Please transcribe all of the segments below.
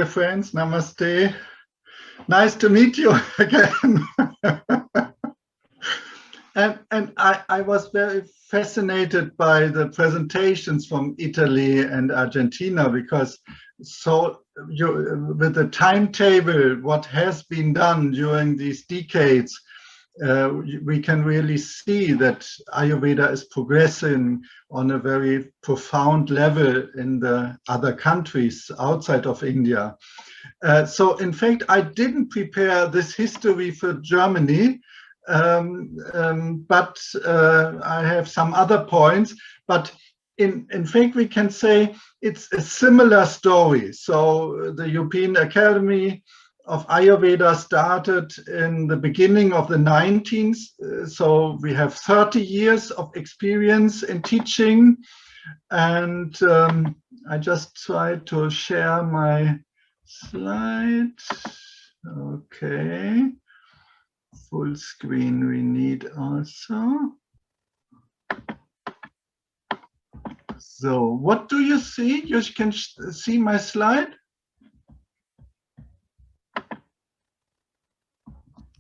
friends, namaste. Nice to meet you again. and I was very fascinated by the presentations from Italy and Argentina, because with the timetable, what has been done during these decades, we can really see that Ayurveda is progressing on a very profound level in the other countries outside of India. So in fact, I didn't prepare this history for Germany, but I have some other points. But in fact, we can say it's a similar story. So the European Academy of Ayurveda started in the beginning of the 19th. So we have 30 years of experience in teaching. And I just tried to share my slide. Okay. Full screen we need also. So what do you see? You can see my slide?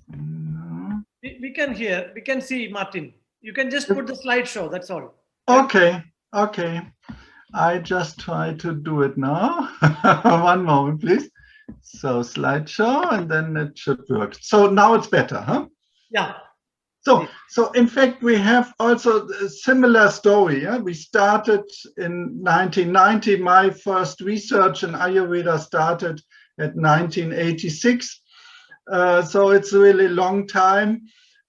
No. We can hear, we can see, Martin. You can just put the slideshow, that's all. Okay, okay. I just try to do it now. One moment, please. So slideshow, and then it should work. So now it's better, huh? Yeah. So in fact, we have also a similar story. Yeah? We started in 1990. My first research in Ayurveda started at 1986. So it's a really long time.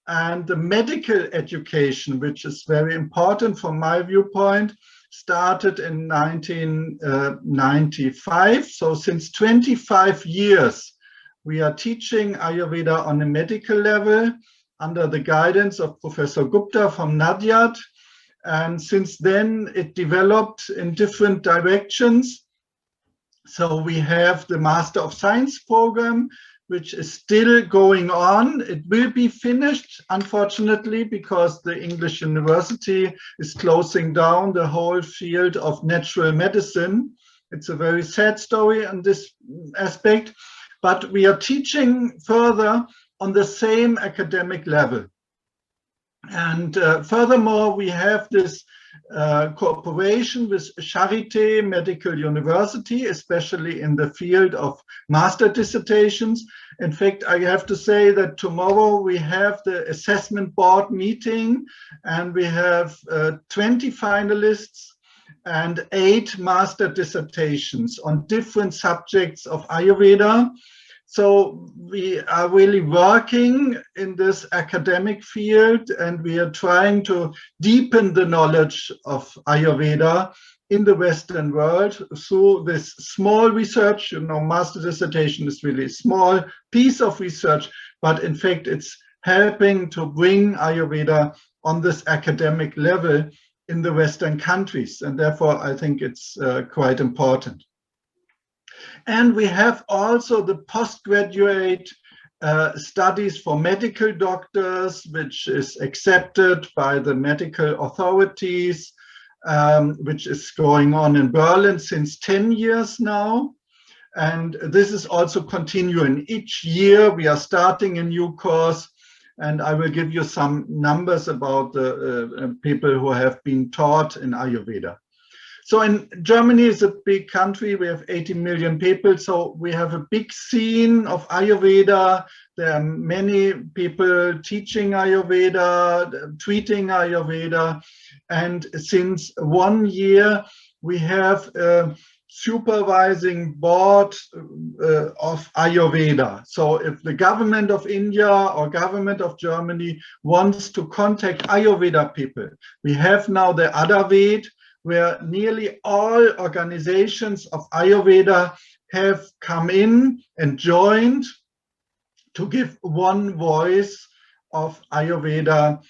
And the medical education, which is very important from my viewpoint, started in 1995. So since 25 years, we are teaching Ayurveda on a medical level under the guidance of Professor Gupta from Nadyat. And since then, it developed in different directions. So we have the Master of Science program, which is still going on. It will be finished, unfortunately, because the English University is closing down the whole field of natural medicine. It's a very sad story in this aspect, but we are teaching further on the same academic level. And furthermore, we have this cooperation with Charité Medical University, especially in the field of master dissertations. In fact, I have to say that tomorrow we have the assessment board meeting, and we have 20 finalists and 8 master dissertations on different subjects of Ayurveda. So we are really working in this academic field, and we are trying to deepen the knowledge of Ayurveda in the Western world through this small research. You know, master dissertation is really a small piece of research, but in fact, it's helping to bring Ayurveda on this academic level in the Western countries. And therefore, I think it's quite important. And we have also the postgraduate studies for medical doctors, which is accepted by the medical authorities, which is going on in Berlin since 10 years now. And this is also continuing. Each year we are starting a new course, and I will give you some numbers about the people who have been taught in Ayurveda. So in Germany is a big country. We have 80 million people. So we have a big scene of Ayurveda. There are many people teaching Ayurveda, treating Ayurveda. And since 1 year, we have a supervising board of Ayurveda. So if the government of India or government of Germany wants to contact Ayurveda people, we have now the Ayurveda, where nearly all organizations of Ayurveda have come in and joined to give one voice of Ayurveda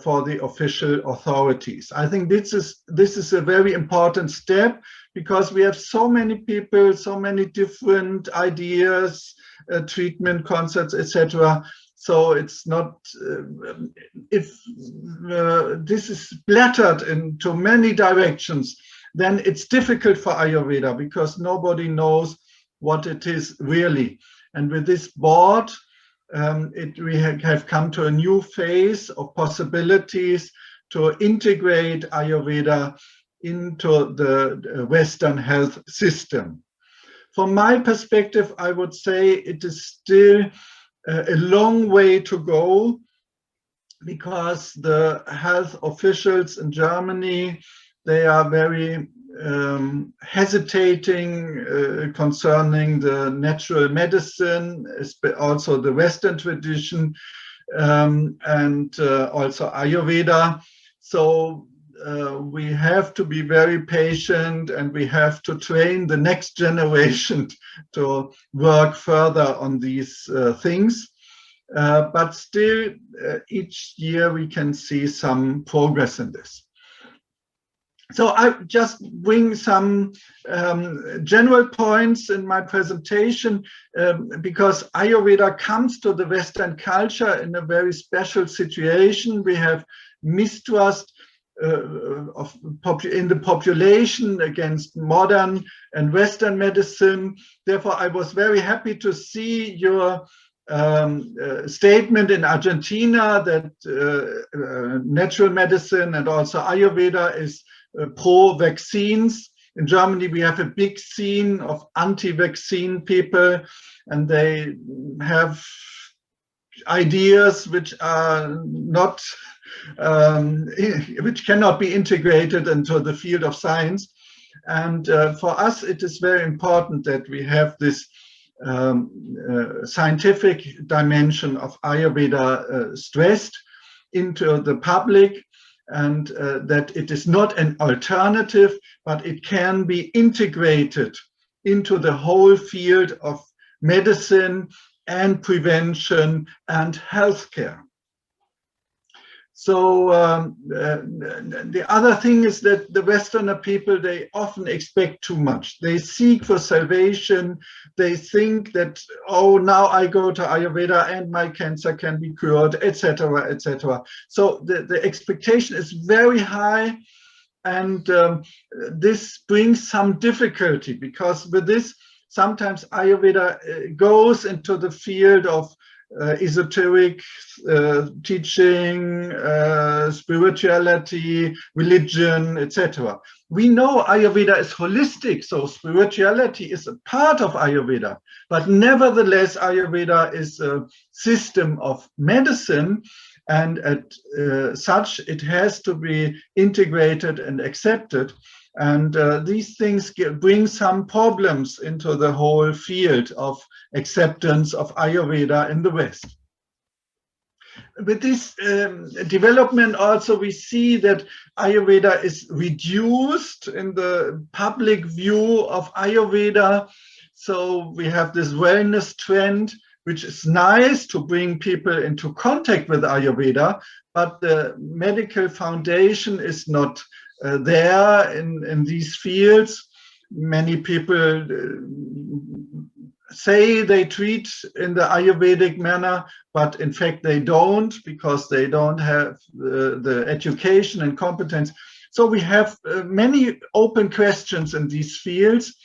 for the official authorities. I think this is a very important step, because we have so many people, so many different ideas, treatment concepts, etc. So it's not, if this is splattered into many directions, then it's difficult for Ayurveda, because nobody knows what it is really. And with this board, we have come to a new phase of possibilities to integrate Ayurveda into the Western health system. From my perspective, I would say it is still a long way to go, because the health officials in Germany, they are very hesitating concerning the natural medicine, also the Western tradition, and also Ayurveda. So we have to be very patient, and we have to train the next generation to work further on these things. But still, each year we can see some progress in this. So I just bring some general points in my presentation, because Ayurveda comes to the Western culture in a very special situation. We have mistrust in the population against modern and Western medicine. Therefore, I was very happy to see your statement in Argentina that natural medicine and also Ayurveda is pro-vaccines. In Germany, we have a big scene of anti-vaccine people, and they have ideas which are not, which cannot be integrated into the field of science. And for us, it is very important that we have this scientific dimension of Ayurveda stressed into the public, and that it is not an alternative, but it can be integrated into the whole field of medicine and prevention and healthcare. So the other thing is that the Westerner people, they often expect too much. They seek for salvation. They think that, oh, now I go to Ayurveda and my cancer can be cured, etc., etc. So the expectation is very high, and this brings some difficulty, because with this, sometimes Ayurveda goes into the field of esoteric teaching, spirituality, religion, etc. We know Ayurveda is holistic, so spirituality is a part of Ayurveda, but nevertheless Ayurveda is a system of medicine, and as such it has to be integrated and accepted. And these things bring some problems into the whole field of acceptance of Ayurveda in the West. With this development also, we see that Ayurveda is reduced in the public view of Ayurveda. So we have this wellness trend, which is nice to bring people into contact with Ayurveda, but the medical foundation is not there in these fields. Many people say they treat in the Ayurvedic manner, but in fact they don't, because they don't have the education and competence. So we have many open questions in these fields,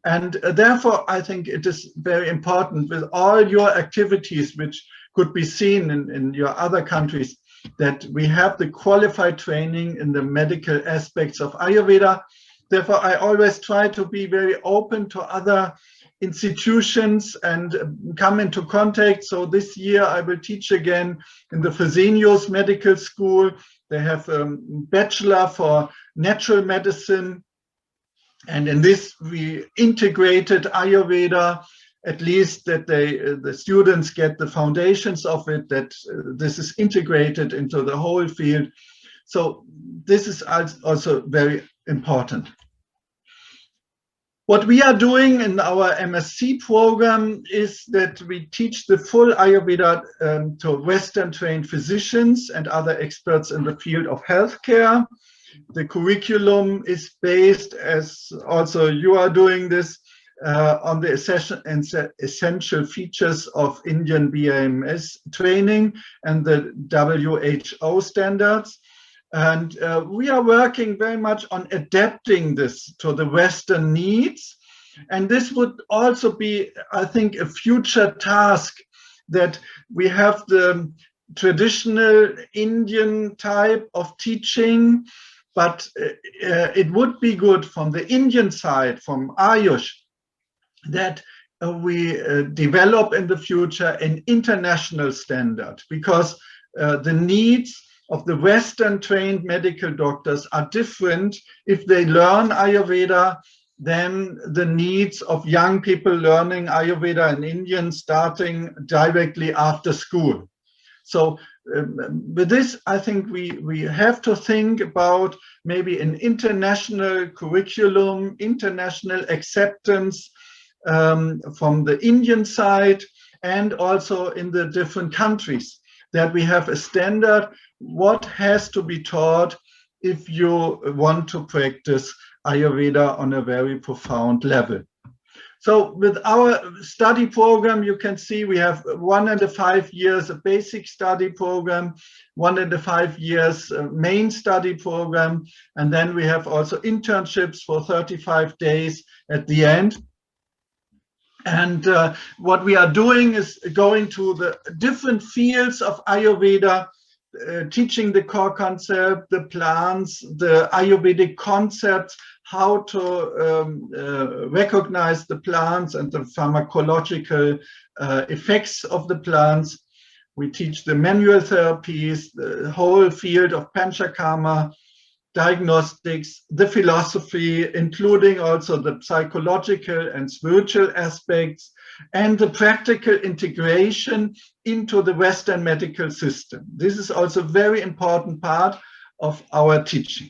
and therefore I think it is very important, with all your activities which could be seen in your other countries, that we have the qualified training in the medical aspects of Ayurveda. Therefore, I always try to be very open to other institutions and come into contact. So this year I will teach again in the Fresenius Medical School. They have a bachelor for natural medicine. And in this, we integrated Ayurveda, at least that the students get the foundations of it, that this is integrated into the whole field. So this is also very important. What we are doing in our MSc program is that we teach the full Ayurveda to Western trained physicians and other experts in the field of healthcare. The curriculum is based, as also you are doing this, on the essential features of Indian BAMS training and the WHO standards. And we are working very much on adapting this to the Western needs. And this would also be, I think, a future task, that we have the traditional Indian type of teaching, but it would be good from the Indian side, from AYUSH, that we develop in the future an international standard, because the needs of the Western trained medical doctors are different if they learn Ayurveda than the needs of young people learning Ayurveda in India starting directly after school. So with this, I think we have to think about maybe an international curriculum, international acceptance from the Indian side, and also in the different countries, that we have a standard what has to be taught if you want to practice Ayurveda on a very profound level. So with our study program, you can see we have 1.5 years a basic study program, 1.5 years main study program, and then we have also internships for 35 days at the end. And what we are doing is going to the different fields of Ayurveda, teaching the core concept, the plants, the Ayurvedic concepts, how to recognize the plants and the pharmacological effects of the plants. We teach the manual therapies, the whole field of Panchakarma, diagnostics, the philosophy, including also the psychological and spiritual aspects, and the practical integration into the Western medical system. This is also a very important part of our teaching.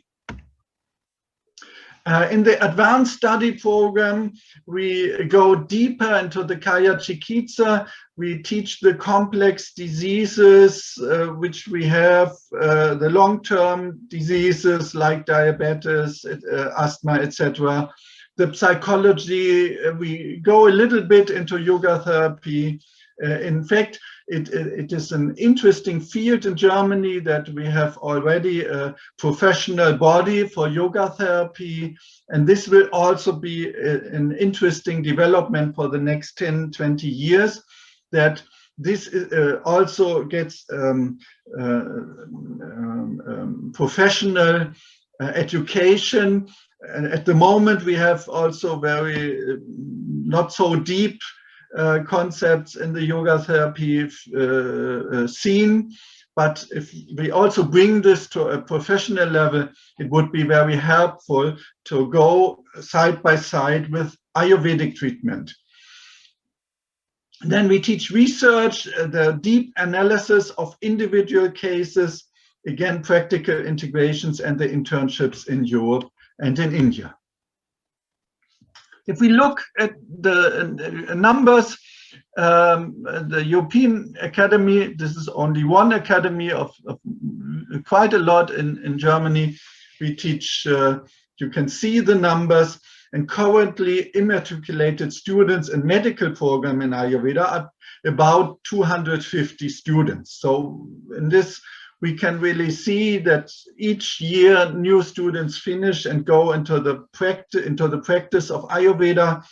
In the advanced study program, we go deeper into the Kaya Chikitsa. We teach the complex diseases which we have, the long-term diseases like diabetes, asthma, etc. The psychology, we go a little bit into yoga therapy. In fact, it is an interesting field in Germany that we have already a professional body for yoga therapy, and this will also be an interesting development for the next 10, 20 years, that this also gets professional education. And at the moment, we have also very not so deep concepts in the yoga therapy scene, but if we also bring this to a professional level, it would be very helpful to go side by side with Ayurvedic treatment. Then we teach research, the deep analysis of individual cases, again, practical integrations, and the internships in Europe and in India. If we look at the numbers, the European Academy, this is only one academy of quite a lot in Germany. We teach, you can see the numbers, and currently immatriculated students in medical program in Ayurveda are about 250 students. So in this, we can really see that each year new students finish and go into the practice of Ayurveda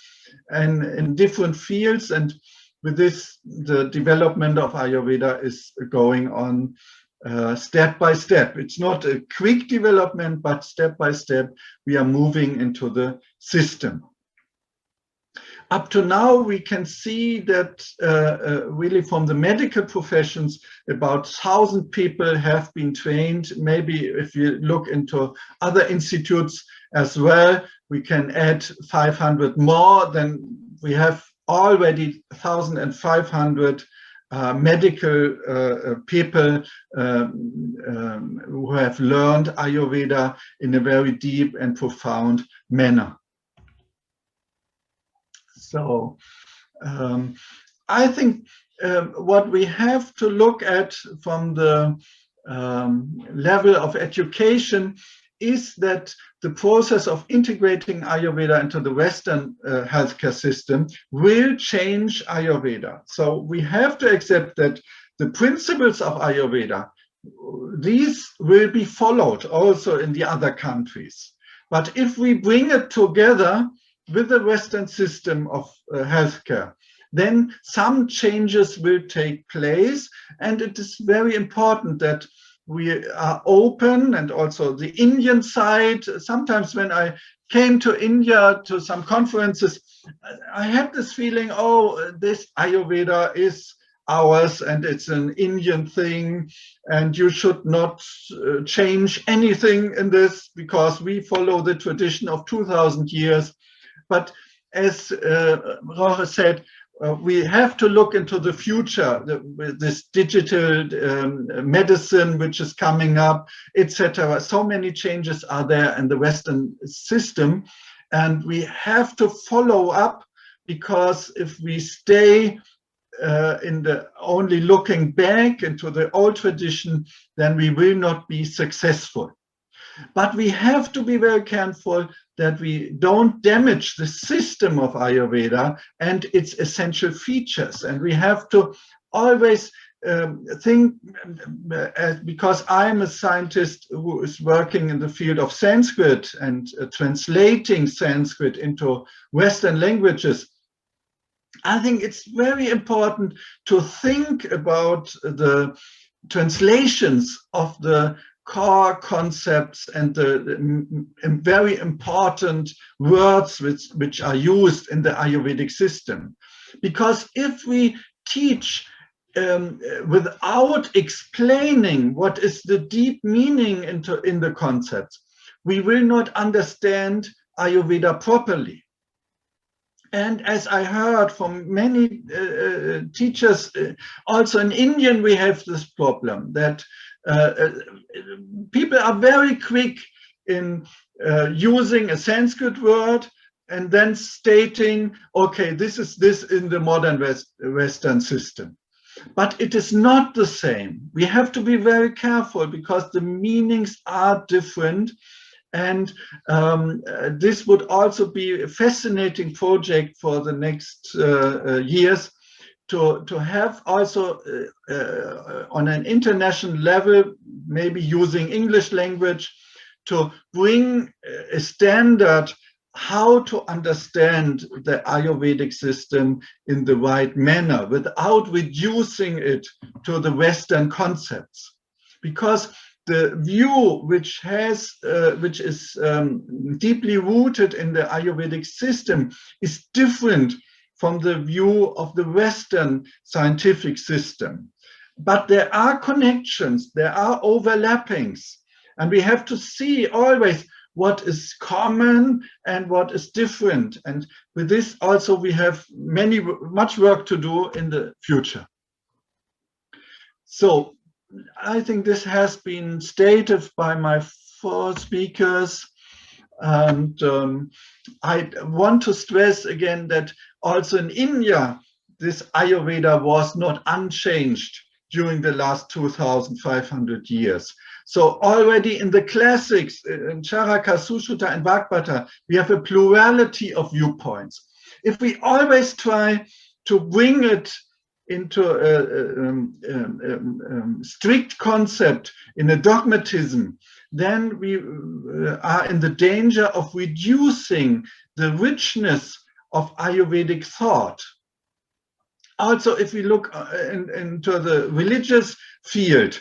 and in different fields. And with this, the development of Ayurveda is going on step by step. It's not a quick development, but step by step, we are moving into the system. Up to now, we can see that really from the medical professions, about 1,000 people have been trained. Maybe if you look into other institutes as well, we can add 500 more. Then we have already 1,500 medical people who have learned Ayurveda in a very deep and profound manner. So I think what we have to look at from the level of education is that the process of integrating Ayurveda into the Western healthcare system will change Ayurveda. So we have to accept that the principles of Ayurveda, these will be followed also in the other countries. But if we bring it together, with the Western system of healthcare, then some changes will take place. And it is very important that we are open, and also the Indian side. Sometimes when I came to India to some conferences, I had this feeling, oh, this Ayurveda is ours and it's an Indian thing, and you should not change anything in this because we follow the tradition of 2000 years. But as Roche said, we have to look into the future, this digital medicine which is coming up, etc. So many changes are there in the Western system, and we have to follow up, because if we stay in the only looking back into the old tradition, then we will not be successful. But we have to be very careful that we don't damage the system of Ayurveda and its essential features. And we have to always think, because I'm a scientist who is working in the field of Sanskrit and translating Sanskrit into Western languages, I think it's very important to think about the translations of the core concepts and the very important words which are used in the Ayurvedic system. Because if we teach without explaining what is the deep meaning in the concepts, we will not understand Ayurveda properly. And as I heard from many teachers, also in Indian, we have this problem that people are very quick in using a Sanskrit word and then stating, okay, this is this in the modern Western system. But it is not the same. We have to be very careful because the meanings are different. And this would also be a fascinating project for the next years, to have also on an international level, maybe using English language, to bring a standard how to understand the Ayurvedic system in the right manner without reducing it to the Western concepts. Because the view which is deeply rooted in the Ayurvedic system is different from the view of the Western scientific system. But there are connections, there are overlappings, and we have to see always what is common and what is different. And with this also we have much work to do in the future. So I think this has been stated by my four speakers, and I want to stress again that also in India, this Ayurveda was not unchanged during the last 2,500 years. So already in the classics, in Charaka, Sushruta and Vagbhata, we have a plurality of viewpoints. If we always try to bring it into a strict concept, in a dogmatism, then we are in the danger of reducing the richness of Ayurvedic thought. Also, if we look into the religious field,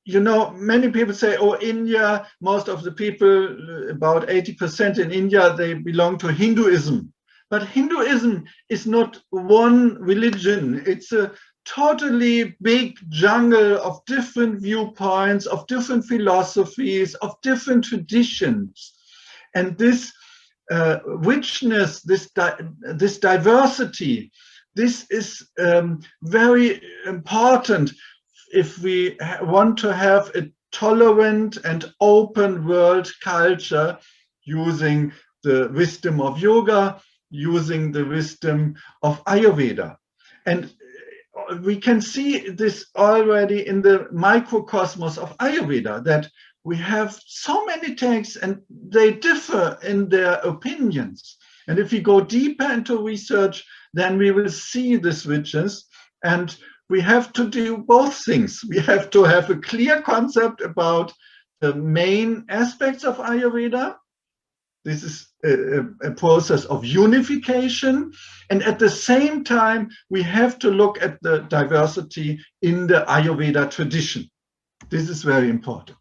you know, many people say, oh, India, most of the people, about 80% in India, they belong to Hinduism. But Hinduism is not one religion. It's a totally big jungle of different viewpoints, of different philosophies, of different traditions. And this richness, this diversity, this is very important if we want to have a tolerant and open world culture, using the wisdom of yoga, using the wisdom of Ayurveda. And we can see this already in the microcosmos of Ayurveda, that we have so many texts and they differ in their opinions. And if we go deeper into research, then we will see this richness. And we have to do both things. We have to have a clear concept about the main aspects of Ayurveda, This is a process of unification. And at the same time, we have to look at the diversity in the Ayurveda tradition. This is very important.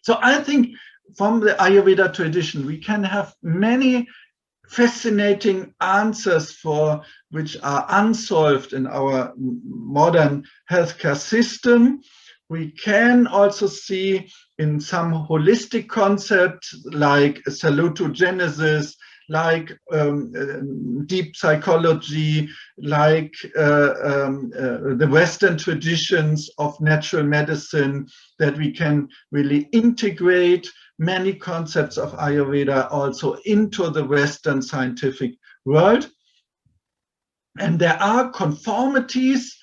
So I think from the Ayurveda tradition, we can have many fascinating answers for which are unsolved in our modern healthcare system. We can also see in some holistic concepts like salutogenesis, like deep psychology, like the Western traditions of natural medicine, that we can really integrate many concepts of Ayurveda also into the Western scientific world. And there are conformities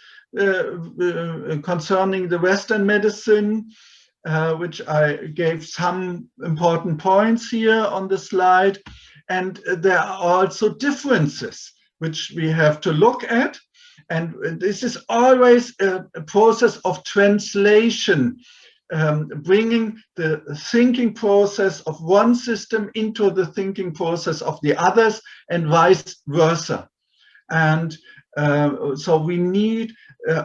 concerning the Western medicine, which I gave some important points here on the slide. And there are also differences which we have to look at. And this is always a process of translation, bringing the thinking process of one system into the thinking process of the others, and vice versa. And so we need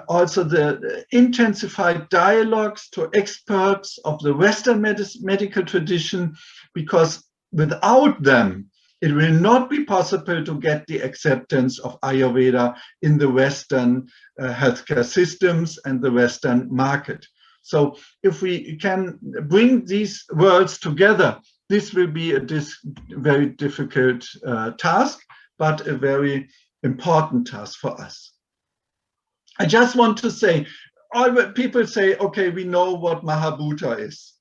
also the intensified dialogues to experts of the Western medical tradition, because without them, it will not be possible to get the acceptance of Ayurveda in the Western healthcare systems and the Western market. So if we can bring these worlds together, this will be a very difficult task, but a very important task for us. I just want to say, people say, okay, we know what Mahabhuta is.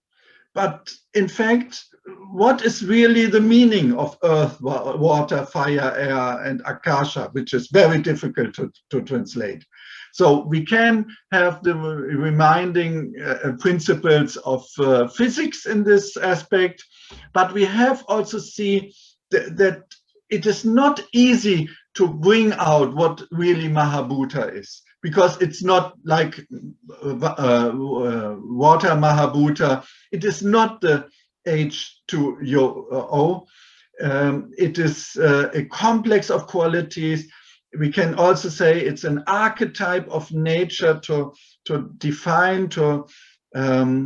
But in fact, what is really the meaning of earth, water, fire, air, and akasha, which is very difficult to translate. So we can have the reminding principles of physics in this aspect, but we have also see that it is not easy to bring out what really Mahabhuta is, because it's not like water Mahabhuta. It is not the H2O. It is a complex of qualities. We can also say it's an archetype of nature to define, to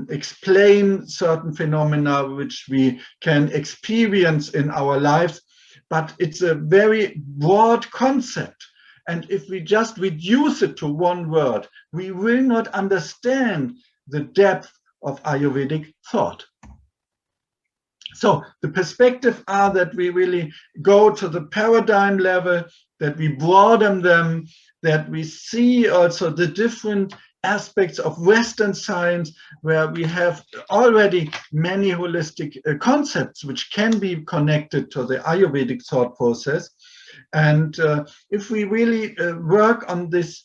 explain certain phenomena which we can experience in our lives. But it's a very broad concept. And if we just reduce it to one word, we will not understand the depth of Ayurvedic thought. So the perspective are that we really go to the paradigm level, that we broaden them, that we see also the different aspects of Western science, where we have already many holistic concepts which can be connected to the Ayurvedic thought process. And if we really work on this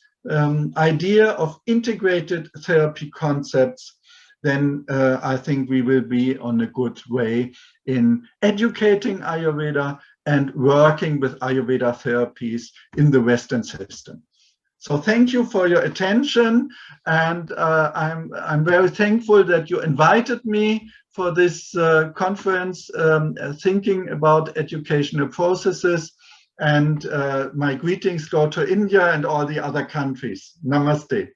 idea of integrated therapy concepts, then I think we will be on a good way in educating Ayurveda and working with Ayurveda therapies in the Western system. So thank you for your attention, and I'm very thankful that you invited me for this conference, thinking about educational processes, and my greetings go to India and all the other countries. Namaste.